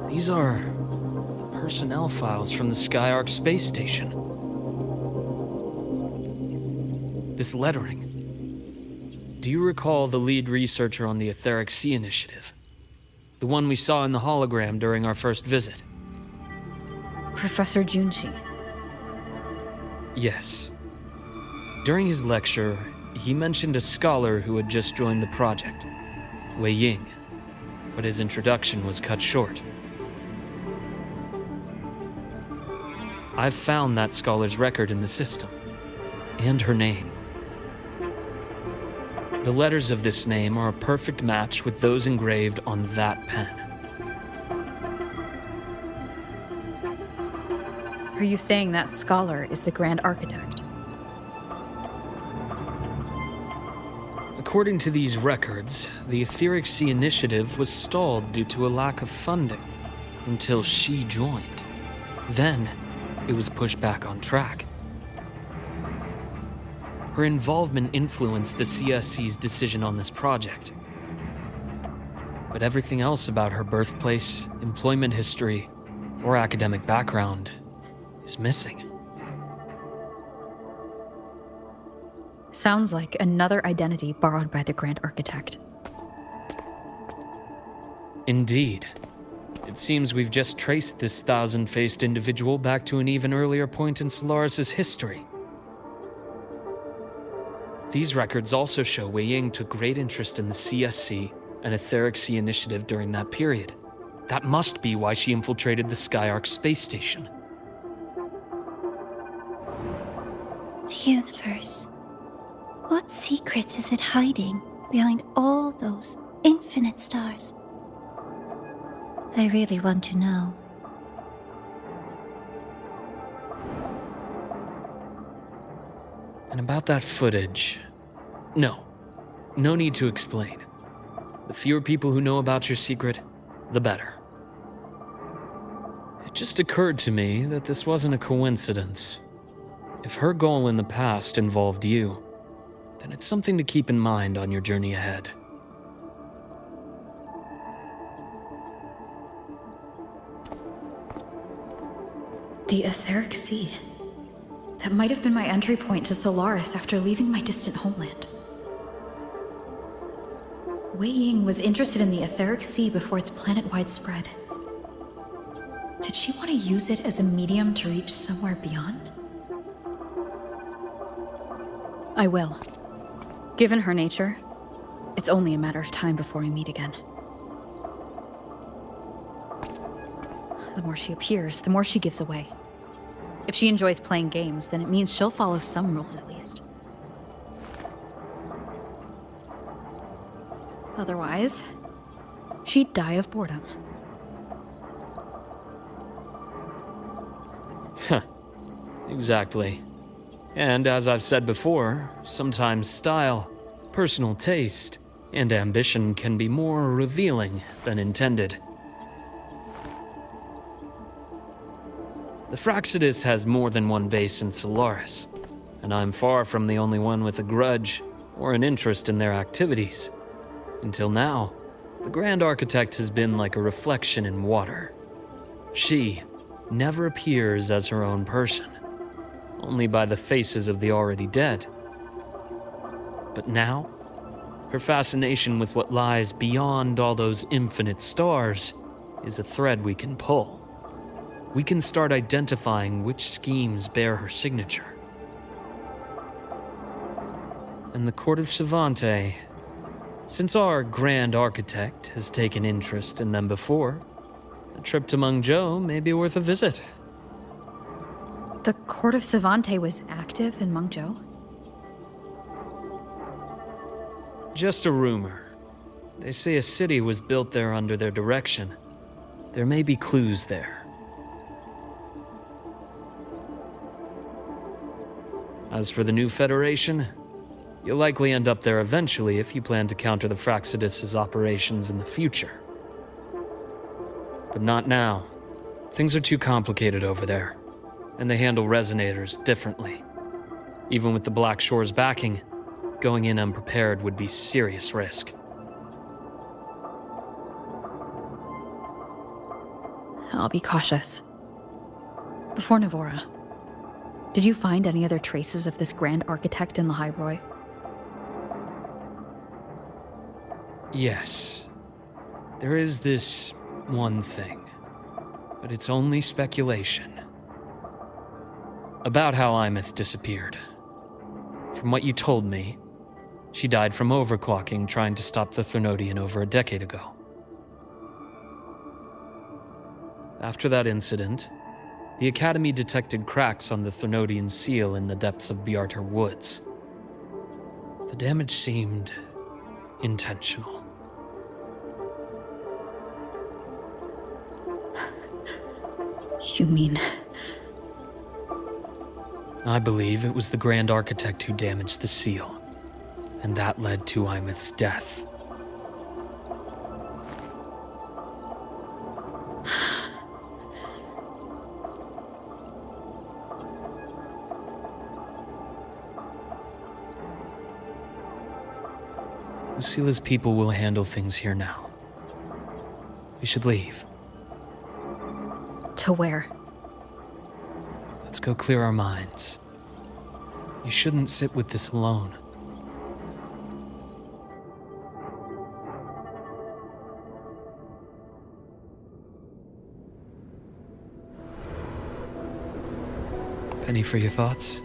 These are personnel files from the Skyark space station. This lettering. Do you recall the lead researcher on the Etheric Sea Initiative? The one we saw in the hologram during our first visit? Professor Junshi. Yes. During his lecture, he mentioned a scholar who had just joined the project, Wei Ying, but his introduction was cut short. I've found that scholar's record in the system, and her name. The letters of this name are a perfect match with those engraved on that pen. Are you saying that scholar is the Grand Architect? According to these records, the Etheric Sea initiative was stalled due to a lack of funding until she joined. Then, it was pushed back on track. Her involvement influenced the CSC's decision on this project. But everything else about her birthplace, employment history, or academic background is missing. Sounds like another identity borrowed by the Grand Architect. Indeed. It seems we've just traced this thousand-faced individual back to an even earlier point in Solaris' history. These records also show Wei Ying took great interest in the CSC and Etheric Sea initiative during that period. That must be why she infiltrated the Skyark space station. The universe. What secrets is it hiding behind all those infinite stars? I really want to know. And about that footage... No need to explain. The fewer people who know about your secret, the better. It just occurred to me that this wasn't a coincidence. If her goal in the past involved you, then it's something to keep in mind on your journey ahead. The Etheric Sea. That might have been my entry point to Solaris after leaving my distant homeland. Wei Ying was interested in the Etheric Sea before its planet-wide spread. Did she want to use it as a medium to reach somewhere beyond? I will. Given her nature, it's only a matter of time before we meet again. The more she appears, the more she gives away. If she enjoys playing games, then it means she'll follow some rules at least. Otherwise, she'd die of boredom. Exactly. And as I've said before, sometimes style, personal taste, and ambition can be more revealing than intended. The Fraxidus has more than one base in Solaris, and I'm far from the only one with a grudge or an interest in their activities. Until now, the Grand Architect has been like a reflection in water. She never appears as her own person, only by the faces of the already dead. But now, her fascination with what lies beyond all those infinite stars is a thread we can pull. We can start identifying which schemes bear her signature. And the Court of Savante, since our Grand Architect has taken interest in them before, a trip to Mengzhou may be worth a visit. The Court of Savante was active in Mengzhou? Just a rumor. They say a city was built there under their direction. There may be clues there. As for the new Federation, you'll likely end up there eventually if you plan to counter the Fraxidus' operations in the future. But not now. Things are too complicated over there, and they handle resonators differently. Even with the Black Shore's backing, going in unprepared would be serious risk. I'll be cautious. Before Navora, did you find any other traces of this Grand Architect in the High Roy? Yes. There is this one thing, but it's only speculation. About how Aemeath disappeared. From From what you told me, she died from overclocking trying to stop the Thermodian over a decade ago. After that incident, the Academy detected cracks on the Thermodian seal in the depths of Bjartar Woods. The damage seemed intentional. You mean... I believe it was the Grand Architect who damaged the seal, and that led to Aemeath's death. Lucila's people will handle things here now. We should leave. To where? Let's go clear our minds. You shouldn't sit with this alone. Penny for your thoughts?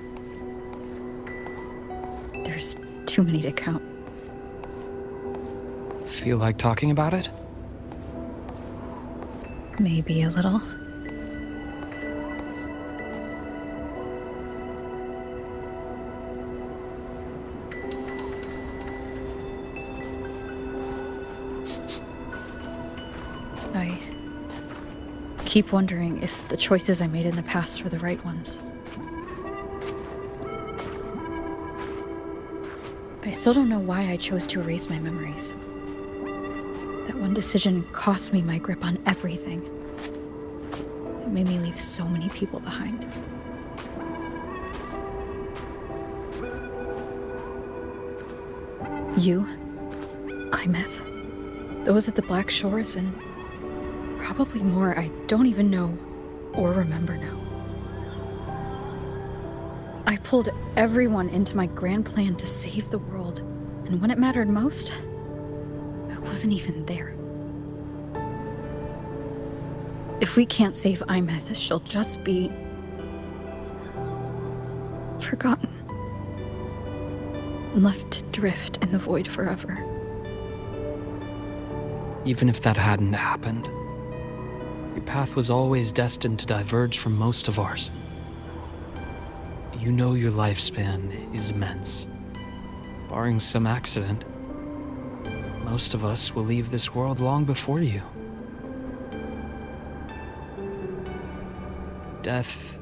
There's too many to count. Feel like talking about it? Maybe a little. I keep wondering if the choices I made in the past were the right ones. I still don't know why I chose to erase my memories. That one decision cost me my grip on everything. It made me leave so many people behind. You, Aemeath, those at the Black Shores, and probably more I don't even know or remember now. I pulled everyone into my grand plan to save the world, and when it mattered most, I wasn't even there. If we can't save Aemeath, she'll just be... forgotten. Left to drift in the void forever. Even if that hadn't happened, your path was always destined to diverge from most of ours. You know your lifespan is immense. Barring some accident, most of us will leave this world long before you. Death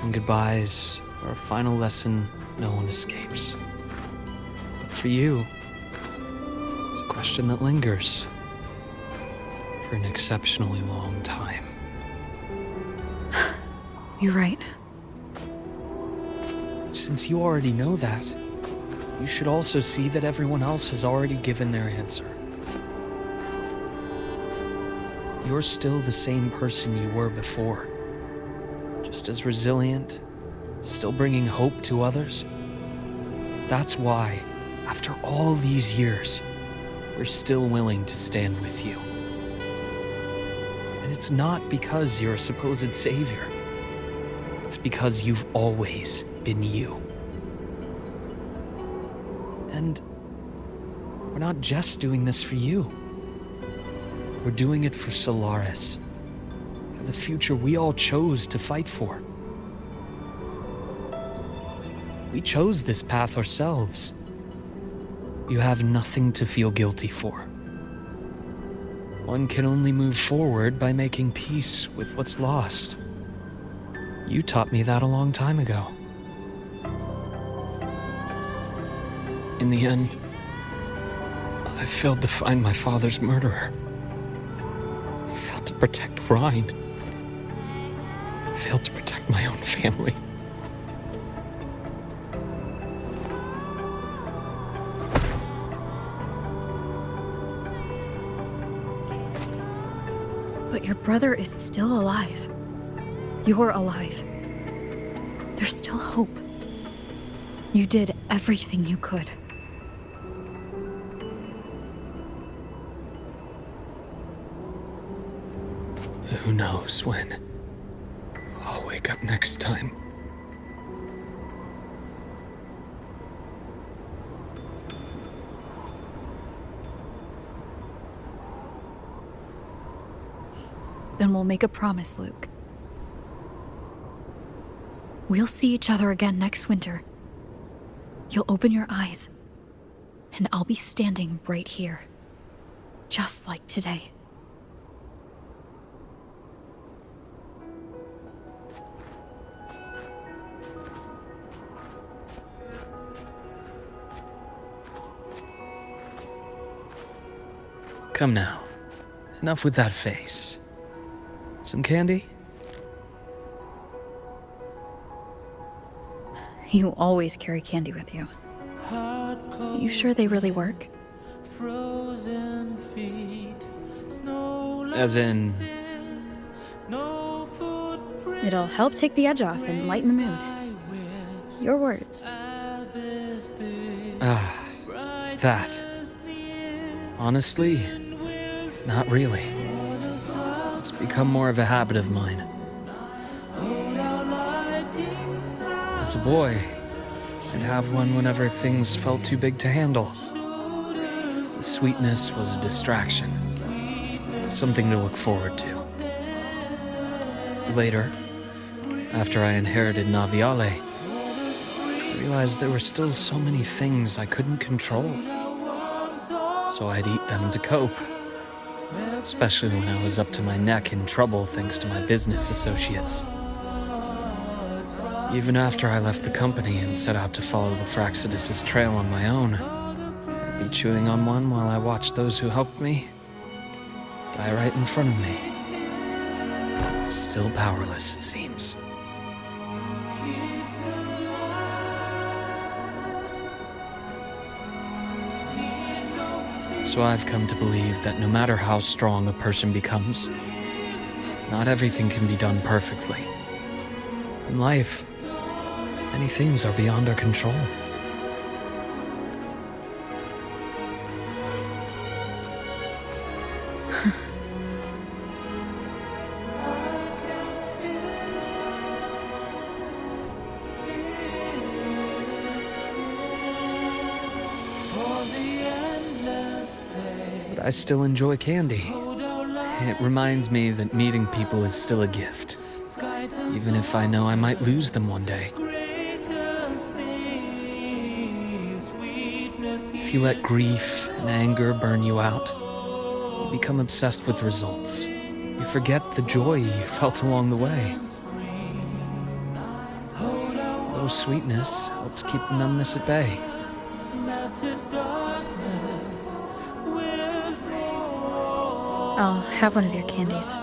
and goodbyes are a final lesson no one escapes. But for you, it's a question that lingers for an exceptionally long time. You're right. Since you already know that, you should also see that everyone else has already given their answer. You're still the same person you were before. Just as resilient, still bringing hope to others. That's why, after all these years, we're still willing to stand with you. And it's not because you're a supposed savior. It's because you've always been you. And we're not just doing this for you. We're doing it for Solaris. For the future we all chose to fight for. We chose this path ourselves. You have nothing to feel guilty for. One can only move forward by making peace with what's lost. You taught me that a long time ago. In the end, I failed to find my father's murderer. I failed to protect Rhine. I failed to protect my own family. But your brother is still alive. You're alive. There's still hope. You did everything you could. Who knows when I'll wake up next time. Then we'll make a promise, Luke. We'll see each other again next winter. You'll open your eyes, and I'll be standing right here. Just like today. Come now. Enough with that face. Some candy? You always carry candy with you. You sure they really work? As in... It'll help take the edge off and lighten the mood. Your words. That. Honestly, not really. It's become more of a habit of mine. As a boy, I'd have one whenever things felt too big to handle. The sweetness was a distraction, something to look forward to. Later, after I inherited Naviale, I realized there were still so many things I couldn't control. So I'd eat them to cope, especially when I was up to my neck in trouble thanks to my business associates. Even after I left the company and set out to follow the Fraxidus' trail on my own, I'd be chewing on one while I watched those who helped me die right in front of me. Still powerless, it seems. So I've come to believe that no matter how strong a person becomes, not everything can be done perfectly. In life, many things are beyond our control. But I still enjoy candy. It reminds me that meeting people is still a gift, even if I know I might lose them one day. If you let grief and anger burn you out, you become obsessed with results. You forget the joy you felt along the way. A little sweetness helps keep the numbness at bay. I'll have one of your candies.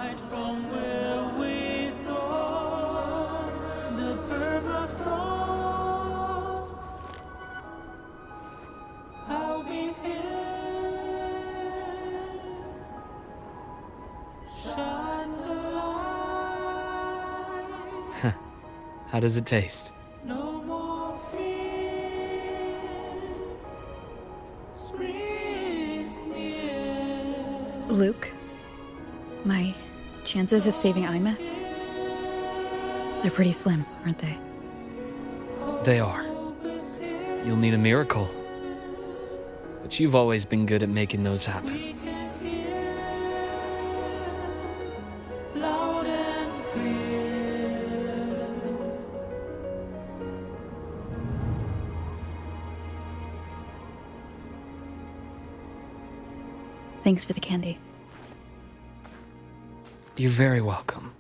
How does it taste? Luke, my chances of saving Aemeath? They're pretty slim, aren't they? They are. You'll need a miracle. But you've always been good at making those happen. Thanks for the candy. You're very welcome.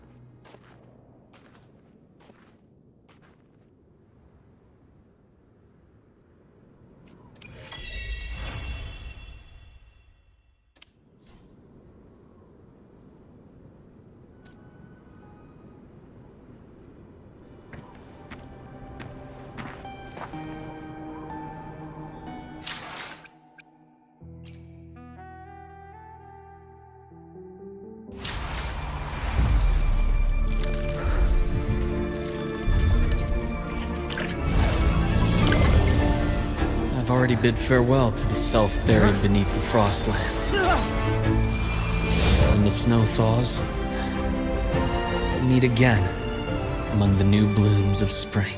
I've already bid farewell to the self buried beneath the frostlands. When the snow thaws, we'll meet again among the new blooms of spring.